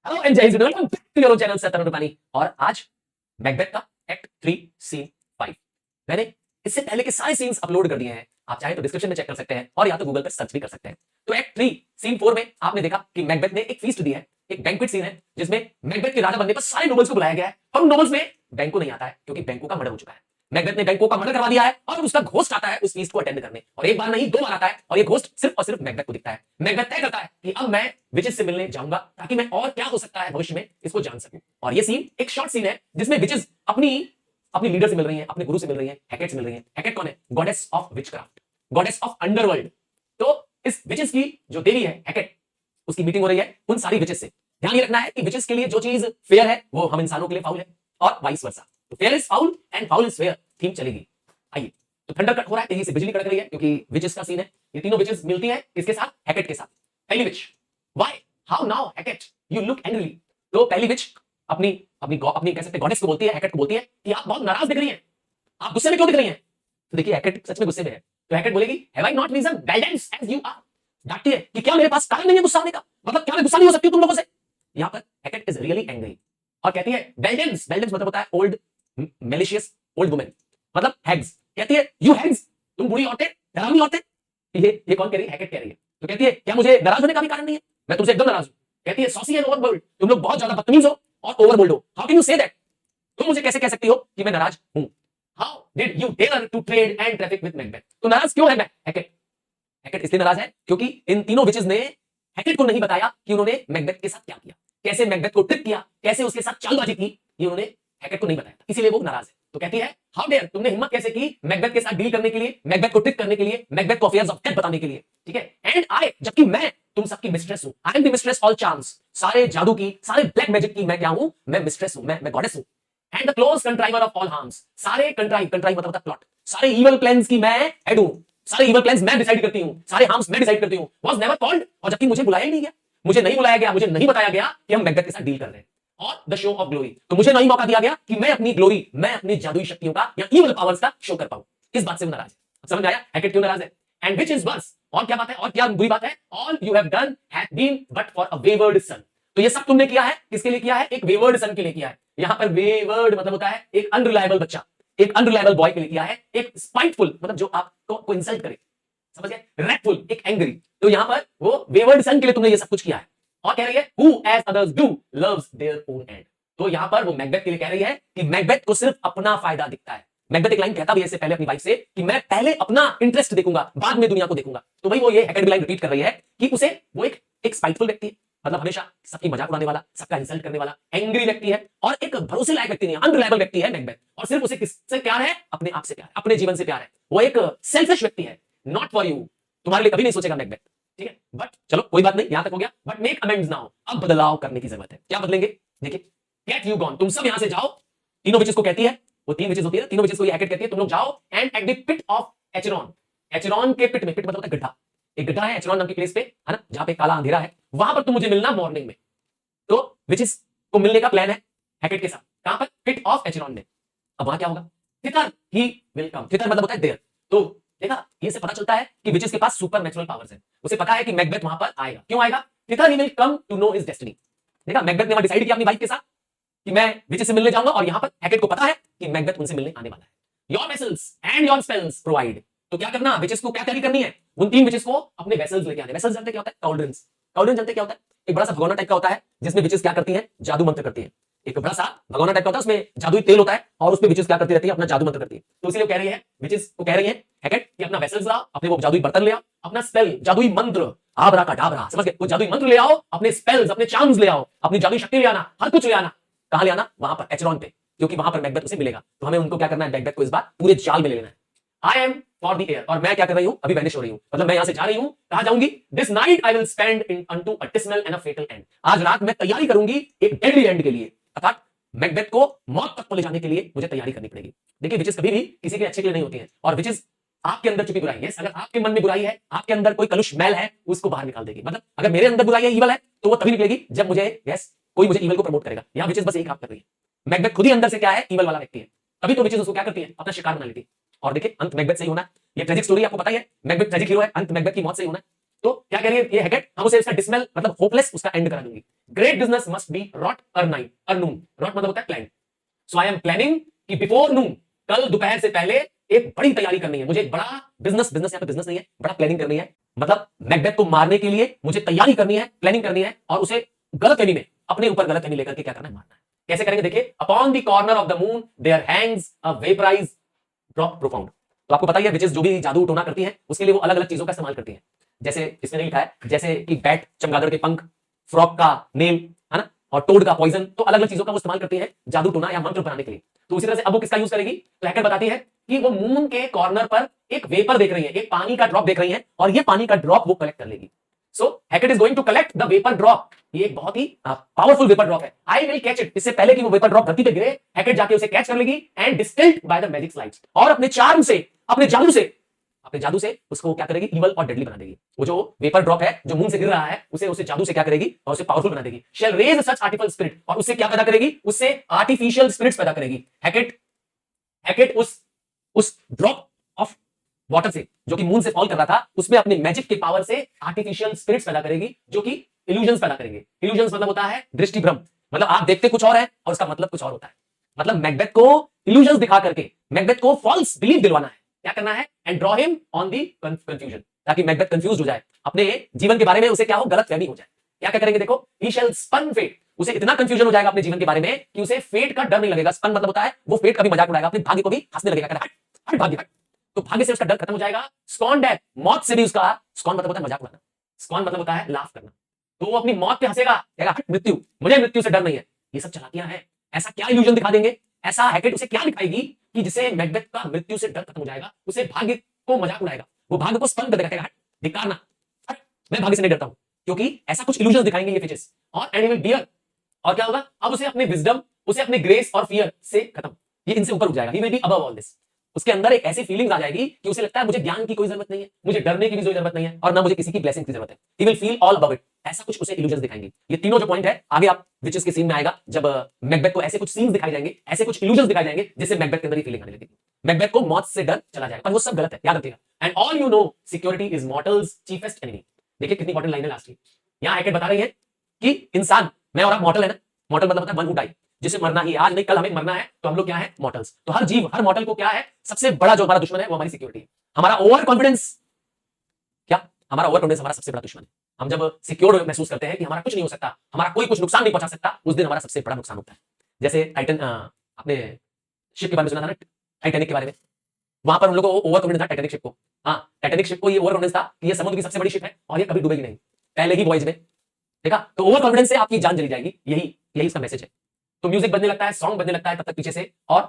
Hello and Jai Hind, welcome back to your channel Satran Rupani. और आज Macbeth का एक्ट 3 सीन 5 मैंने इससे पहले के सारे सीन्स अपलोड कर दिए हैं। आप चाहे तो डिस्क्रिप्शन में चेक कर सकते हैं और या तो गूगल पर सर्च भी कर सकते हैं। तो एक्ट 3 सीन 4 में आपने देखा कि मैकबेथ ने एक फीस्ट दी है, एक बैंक्वेट सीन है जिसमें मैकबेथ के राजा बनने पर सारे नोबल्स को बुलाया गया है और उन नोबल्स में बैंको नहीं आता है क्योंकि बैंको का मर्डर हो चुका है। मैकबेथ ने बैंको का मर्डर करवा दिया है और उसका घोस्ट आता है उस फीस्ट को अटेंड करने, और एक बार नहीं दो बार आता है और ये घोस्ट सिर्फ और सिर्फ मैकबेथ को दिखता है। मैकबेथ तय करता है कि अब मैं विचेस से मिलने जाऊंगा ताकि मैं और क्या हो सकता है भविष्य में इसको जान सकूं। और ये सीन एक शॉर्ट सीन है जिसमें विचेस अपनी अपनी लीडर से मिल रही हैं, अपने गुरु से मिल रही हैं, हैकेट से मिल रही हैं। हैकेट कौन है? Goddess of witchcraft, goddess of underworld. तो इस विचेस की जो देवी है हैकेट, उसकी मीटिंग हो रही है उन सारी विचेस से। ध्यान ये रखना है कि विचेस के लिए जो चीज फेयर है वो हम इंसानों के लिए फाउल है और वाइस वर्सा। तो fair is foul and foul is fair theme चलेगी। आइए, तो थंडर कट हो रहा है, तेजी से बिजली कड़क रही है क्योंकि विचेस का सीन है। ये तीनों विचेस मिलती हैं किसके साथ? हैकेट के साथ। पहली witch, why how now Hecate you look angry. तो पहली विच अपनी अपनी अपनी कह सकते हैं गॉडेस को बोलती है, हैकेट को बोलती है कि आप बहुत नाराज दिख रही हैं, आप गुस्से में क्यों दिख रही हैं? तो देखिए हैकेट सच में गुस्से में है। तो हैकेट बोलेगी have I not reason guidance as you are. डांटती है कि क्या मेरे पास कारण नहीं है गुस्सा होने का, मतलब क्या मैं गुस्सा नहीं हो सकती हूं तुम लोगों से? यहां पर हैकेट इज रियली एंग्री और कहती है बेल्डेंस, बेल्डेंस मतलब होता है ओल्ड मेलिशियस ओल्ड वुमेन, मतलब हैग्स। कहती है यू हैग्स, तुम बुरी औरतें, डरावनी औरतें। ये कौन कह रही है? हैकेट कह रही है। तो कहती है क्या मुझे नाराज होने का भी कारण नहीं है? मैं तुमसे एकदम नाराज हूं। कहती है सॉसी एंड ओवरबोल्ड, तुम लोग बहुत ज्यादा बदतमीज हो और ओवरबोल्ड हो। How can you say that? तुम मुझे कैसे कह सकती हो कि मैं नाराज हूं? How did you dare to trade and traffic with Macbeth? तो नाराज क्यों है मैं? हैकेट हैकेट इसलिए नाराज है क्योंकि इन तीनों विचेस ने हैकेट को नहीं बताया कि उन्होंने मैकबेथ के साथ क्या किया, कैसे मैकबेथ को ट्रिक किया, कैसे उसके साथ चालबाजी की। ये उन्होंने हैकेट को नहीं बताया, इसीलिए वो नाराज है। तो कहती है हाउ डेयर, तुमने हिम्मत कैसे की मैकबेथ के साथ डील करने के लिए, मैकबेथ को ट्रिक करने के लिए, मैकबेथ को अफेयर्स ऑफ डेथ बताने के लिए। ठीक है, एंड आई, जबकि मैं तुम सबकी मिस्ट्रेस हूं। I am the mistress all charms, सारे जादू की, सारे ब्लैक मैजिक की मैं क्या हूं? मैं मिस्ट्रेस हूं, मैं गॉडेस हूं। And the close contriver of all harms, सारे कंट्राइव मतलब प्लॉट, सारे इवल प्लान्स की मैं हेड हूं, सारे इवल प्लान्स मैं डिसाइड करती हूं, सारे हार्म्स मैं डिसाइड करती हूं। वाज नेवर कॉल्ड, और जबकि मुझे बुलाया ही नहीं गया, मुझे नहीं बुलाया गया, मुझे नहीं बताया गया कि हम मैकबेथ के साथ डील कर रहे हैं। और द शो ऑफ ग्लोरी, तो मुझे नहीं मौका दिया गया कि मैं अपनी ग्लोरी, मैं अपनी जादुई शक्तियों का या इवल पावर्स का शो कर पाऊं। इस बात से वो नाराज है। समझ आया हैकेट क्यों नाराज है? एंड विच इज वर्स, और क्या बात है, और क्या बुरी बात है? All you have done had been but for a wayward son. तो ये सब तुमने किया है किसके लिए किया है? एक वेवर्ड सन के लिए किया है। यहां पर वेवर्ड मतलब होता है एक अनरिलायबल बच्चा, एक अनरिलायबल बॉय के लिए किया है, एक स्पाइटफुल मतलब जो आपको इंसल्ट करे, समझ गए, रैटफुल, एक एंग्री। तो यहां पर वो वेवर्ड सन के लिए तुमने ये सब कुछ किया है। और कह रही है who as others do loves their own end। तो यहां पर वो मैकबेथ के लिए कह रही है कि मैकबेथ को सिर्फ अपना फायदा दिखता है। मैकबेथ एक लाइन कहता भी है इससे पहले अपनी वाइफ से कि मैं पहले अपना इंटरेस्ट देखूंगा, बाद में दुनिया को देखूंगा। तो भाई वो ये हैकेट लाइन रिपीट कर रही है कि उसे वो एक स्पाइटफुल व्यक्ति है, मतलब हमेशा सबकी मजाक उड़ाने वाला, सबका इंसल्ट करने वाला, एंग्री व्यक्ति है, और एक भरोसे लायक व्यक्ति नहीं है, अनरिलायबल व्यक्ति है मैकबेथ। और सिर्फ उसे किससे प्यार है? अपने आप से प्यार है, अपने जीवन से प्यार है। वो एक सेल्फिश व्यक्ति है, नॉट फॉर यू, तुम्हारे लिए कभी नहीं सोचेगा मैकबेथ। ठीक है, बट चलो कोई बात नहीं, यहां तक हो गया। बट मेक अमेंड्स नाउ, अब बदलाव करने की जरूरत है। क्या बदलेंगे? देखिए, गेट यू गॉन, तुम सब यहां से जाओ। तीनों विचेस को कहती है, वो तीन विचेस होती है, तीनों विचेस को ये हैकेट कहती है, तुम लोग जाओ and at the pit of Acheron. Acheron के पिट में, पिट मतलब होता है गड्ढा, एक गड्ढा है एचरॉन नाम की प्लेस पे, है ना, जहां पे काला अंधेरा है, वहां पर तुम मुझे मिलना मॉर्निंग में। तो विचेस को मिलने का प्लान है हैकेट के साथ, कहां पर? पिट ऑफ एचरॉन में। अब वहां क्या होगा? Theta he will come, theta मतलब होता है देयर। तो देखा, ये से पता चलता है कि विचेस के पास सुपर नेचुरल पावर्स है। उसे पता है कि मैकबेथ वहां पर आएगा। क्यों आएगा? Thither he will come to know his destiny. देखा, मैकबेथ ने वहां डिसाइड किया अपनी वाइफ के साथ कि मैं विचेस से मिलने जाऊंगा, और यहां पर हैकेट को पता है कि मैकबेथ उनसे मिलने आने वाला है। Your vessels and your spells provide. तो क्या करना, विचेस को क्या तैयारी करनी है? उन तीन विचेस को अपने वेसल्स लेके आने। वेसल्स जानते क्या होता है? कॉल्ड्रन्स। कॉल्ड्रन जानते क्या होता है? एक बड़ा सा भगोना टाइप का होता है जिसमें विचेस क्या करती है? जादू मंत्र करती है। एक बड़ा सा भगोना टाइप का होता है, उसमें जादुई तेल होता है, और उसमें विचेस क्या करती रहती है? अपना जादू मंत्र करती है। तो इसीलिए कह रही है, विचेस को कह रही है हैकेट कि अपना वेसल्स लाओ, अपने वो जादुई बर्तन ले आओ, अपना स्पेल, जादुई मंत्र, आबरा का डाबरा, समझ गए, वो जादुई मंत्र ले आओ, अपने स्पेल्स, अपने चार्म्स ले आओ, अपनी जादुई शक्ति ले आना, हर कुछ ले आना। कहां ले आना? वहां पर एचरॉन पे, क्योंकि वहां पर मैकबेथ उसे मिलेगा। तो हमें उनको क्या करना है? मैकबेथ को इस बार पूरे जाल में ले लेना है। I am for the air, और मैं क्या कर रही हूं? अभी वैनिश हो रही हूं, मतलब मैं यहां से जा रही हूं। कहां जाऊंगी? This night I will spend in unto a dismal and a fatal end. आज रात मैं तैयारी करूंगी एक डेडली एंड के लिए, अर्थात मैकबेथ को मौत तक ले जाने के लिए मुझे तैयारी करनी पड़ेगी। देखिए, विचेस कभी भी किसी के अच्छे के लिए नहीं होती है, और विचेस आपके अंदर चुकी बुराई है, अगर आपके मन में बुराई है, आपके अंदर कोई कलुष मैल है, उसको बाहर निकाल देगी। मतलब अगर मेरे अंदर बुराई है, ईवल है, तो वो तभी निकलेगी जब मुझे कोई मुझे ईवल को प्रमोट करेगा। यहां विचेस बस यही काम कर रही है। मैकबेथ खुद ही अंदर से क्या है? ईवल वाला व्यक्ति है, तभी तो विचेस उसको क्या करती है? अपना शिकार बना लेती है। और देखिए, अंत मैकबेथ से ही होना है। ये ट्रेजिक स्टोरी आपको पता ही है, मैकबेथ ट्रेजिक हीरो है, अंत मैकबेथ की मौत से ही होना है। तो क्या कह रही है ये हैकेट, हम उसे इसका डिसमेल मतलब होपलेस उसका एंड करा दूंगी। Great business must be wrought ere noon, wrought मतलब होता है plan. So I am planning कि बिफोर नून, कल दोपहर से पहले एक बड़ी तैयारी करनी है मुझे, एक बड़ा बिजनेस यहां पे बिजनेस नहीं है, बड़ा प्लानिंग करनी है। मतलब मैकबेथ को मारने के लिए मुझे तैयारी करनी है, प्लानिंग करनी है, और उसे गलतफहमी में अपने ऊपर गलतफहमी लेकर के क्या करना है, मारना है। कैसे करेंगे देखिए, upon the corner of the moon there hangs a vaporous drop profound. तो आपको पता ही है विचेस जो भी जादू टोना करती है उसके लिए वो अलग अलग चीजों का इस्तेमाल करती है। जैसे इसमें नहीं लिखा है, जैसे कि बैट चमगादड़ के पंख, फ्रॉक का नेल, है ना, और टोड का पॉइजन, तो अलग अलग चीजों का वो इस्तेमाल करती है जादू टोना या मंत्र बनाने के लिए। तो उसी तरह से अब वो किसका यूज करेगी, तो हैकर बताती है कि वो मून के कॉर्नर पर एक वेपर देख रही है, एक पानी का ड्रॉप देख रही है, और ये पानी का ड्रॉप वो कलेक्ट कर लेगी। So Hecate is going to collect the vapour drop. ये एक बहुत ही पावरफुल वेपर ड्रॉप है। I will catch it. इससे पहले कि वो वेपर ड्रॉप धरती पे गिरे, हैकेट जाके उसे कैच कर लेगी and distilled by the magic slides, और अपने चार्म से, अपने जादू से उसको क्या करेगी, इवल और डेडली बना देगी। वो जो वेपर ड्रॉप है जो मून से गिर रहा है, उसे जादू से क्या करेगी, और उसे पावरफुल बना देगी। शेल रेज सच आर्टिफिशियल स्पिरिट, और उससे क्या पैदा करेगी, उससे आर्टिफिशियल स्पिरिट्स पैदा करेगी। हैकेट उस ड्रॉप ऑफ वाटर से जो कि मून से फॉल कर रहा था, उसमें अपने मैजिक के पावर से आर्टिफिशियल स्पिरिट्स पैदा करेगी, जो कि इल्यूजन्स पैदा करेंगे। इल्यूजन्स मतलब होता है दृष्टि भ्रम, मतलब आप देखते कुछ और है और उसका मतलब कुछ और होता है। मतलब मैकबेथ को इल्यूजन्स दिखा करके मैकबेथ को फॉल्स बिलीफ दिलवाना है। क्या करना है, and draw him on the confusion, ताकि मैकबेथ कंफ्यूज हो जाए, अपने जीवन के बारे में उसे क्या हो, गलतफहमी हो जाए। क्या क्या करेंगे देखो, ही शैल स्पन फेट, उसे इतना कंफ्यूजन हो जाएगा अपने जीवन के बारे में कि उसे फेट का डर नहीं लगेगा। स्पन मतलब होता है वो फेट का भी मजाक उड़ाएगा, अपने भाग्य को भी हंसने लगेगा, हट हट भाग्य हट। तो भाग्य से उसका डर खत्म हो जाएगा। स्कॉन डेथ, मौत से भी उसका, स्कॉन मतलब होता है मजाक उड़ाना, स्कॉन मतलब होता है लाफ करना। तो वो अपनी मौत पे हंसेगा, कहेगा हट मृत्यु, मुझे मृत्यु से डर नहीं है। ये सब चालाकियां हैं। ऐसा क्या इल्यूजन दिखा देंगे, ऐसा हैकेट उसे क्या दिखाएगी कि जिसे मैकबेथ का मृत्यु से डर खत्म हो जाएगा, उसे भाग्य को मजाक उड़ाएगा, वो भाग्य को स्पन कर देगा, कहेगा हट धिक्कार ना, हट मैं भाग्य से नहीं डरता हूं, क्योंकि ऐसा कुछ इल्यूजन दिखाएंगे ये फिचेस। और एंड ही विल डियर, और क्या होगा, अब उसे अपने विजडम, उसे अपने ग्रेस और फियर से खत्म, ये इनसे ऊपर उठ जाएगा। He will be above all this. उसके अंदर एक ऐसी फीलिंग आ जाएगी कि उसे लगता है मुझे ज्ञान की कोई जरूरत नहीं है, मुझे डरने की भी कोई जरूरत नहीं है, और ना मुझे किसी की ब्लेसिंग की जरूरत है। He will feel all above it. ऐसा कुछ उसे इल्यूजन दिखाएंगे। ये तीनों जो पॉइंट है आगे आप विचेस के सीन में आएगा, जब मैकबेथ को ऐसे कुछ सीन्स दिखाए जाएंगे, ऐसे कुछ इल्यूजन दिखाए जाएंगे, जिससे मैकबेथ के अंदर ये फीलिंग आने लगेगी। मैकबेथ को मौत से डर चला जाएगा, पर वो सब गलत है, याद रखिएगा। And all you know security is mortals chiefest enemy. देखिए कितनी इंपॉर्टेंट लाइन है लास्ट की। यहां हैकेट बता रही है कि इंसान, मैं और आप मॉर्टल है ना, मॉर्टल मतलब होता है वन हू डाई, जिसे मरना ही, आज नहीं कल हमें मरना है, तो हम लोग क्या है, मॉर्टल्स। तो हर जीव, हर मॉर्टल को क्या है, सबसे बड़ा जो हमारा दुश्मन है वो हमारी सिक्योरिटी है। हमारा ओवर कॉन्फिडेंस, क्या हमारा ओवर कॉन्फिडेंस हमारा सबसे बड़ा दुश्मन है। हम जब सिक्योर महसूस करते हैं कि हमारा कुछ नहीं हो सकता, हमारा कोई कुछ नुकसान नहीं पहुंचा सकता, उस दिन हमारा सबसे बड़ा नुकसान होता है। जैसे टाइटन, आपने शिप के बारे में सुना था ना, टाइटैनिक के बारे में, वहां पर उन लोगों को ओवर कॉन्फिडेंस था टाइटैनिक शिप को। हाँ, टाइटैनिक शिप को ये ओवर कॉन्फिडेंस था कि ये समुद्र की सबसे बड़ी शिप है और ये कभी डूबेगी नहीं, पहले ही वॉयज में। देखा, तो ओवर कॉन्फिडेंस से आपकी जान चली जाएगी, यही यही इसका मैसेज है। तो म्यूजिक बजने लगता है, सॉन्ग बजने लगता है तब तक पीछे से, और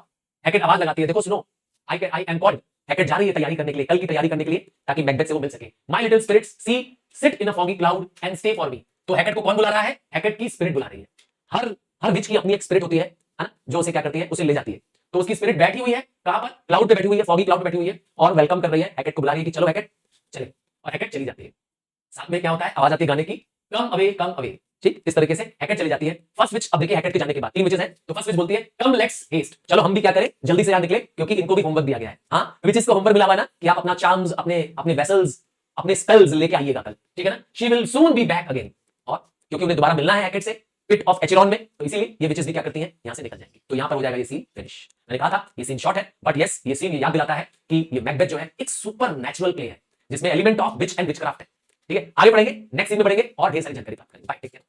हैकेट आवाज लगाती है, देखो सुनो, आई एम कॉल्ड। हैकेट जा रही है तैयारी करने के लिए, कल की तैयारी करने के लिए, ताकि मैकबेथ से वो मिल सके। My little spirits see sit in a foggy cloud and stay for me. तो हैकेट को कौन बुला रहा है, हैकेट की स्पिरिट बुला रही है। हर हर विच की अपनी एक स्पिरिट होती है ना, जो उसे क्या करती है, उसे ले जाती है। तो उसकी स्पिरिट बैठी हुई है कहां पर, क्लाउड पे बैठी हुई है, फॉगी क्लाउड पे बैठी हुई है, और वेलकम कर रही है, हैकेट को बुला रही है कि चलो हैकेट चले, और हैकेट चली जाती है। साथ में क्या होता है, आवाज आती है गाने की, कम अवे। ठीक, इस तरीके से हैकेट चली जाती है। फर्स्ट विच, अब देखिए हैकेट के जाने के बाद तीन विचेस हैं, तो फर्स्ट विच बोलती है कम लेट्स हेस्ट, चलो हम भी क्या करें, जल्दी से यहां निकले, क्योंकि इनको भी होमवर्क दिया गया है। हाँ, विचेस को होमवर्क मिला हुआ है ना कि आप अपना चार्म्स, अपने वेसल्स, अपने स्पेल्स लेके आइएगा कल, ठीक है ना। She will soon be back again, और क्योंकि उन्हें दोबारा मिलना है हैकेट से पिट ऑफ एचेरॉन में, तो इसीलिए ये विचेस भी क्या करती हैं, यहां से निकल जाएंगी। तो यहां पर हो जाएगा ये सीन फिनिश। मैंने कहा था ये सीन शॉर्ट है, बट यस, ये सीन याद दिलाता है कि ये मैकबेथ जो है एक सुपर नेचुरल प्ले है, जिसमें element of which and witchcraft है। ठीक है, आगे पढ़ेंगे, नेक्स्ट सीन में पढ़ेंगे और ढेर सारी जानकारी प्राप्त करेंगे। Bye, take care.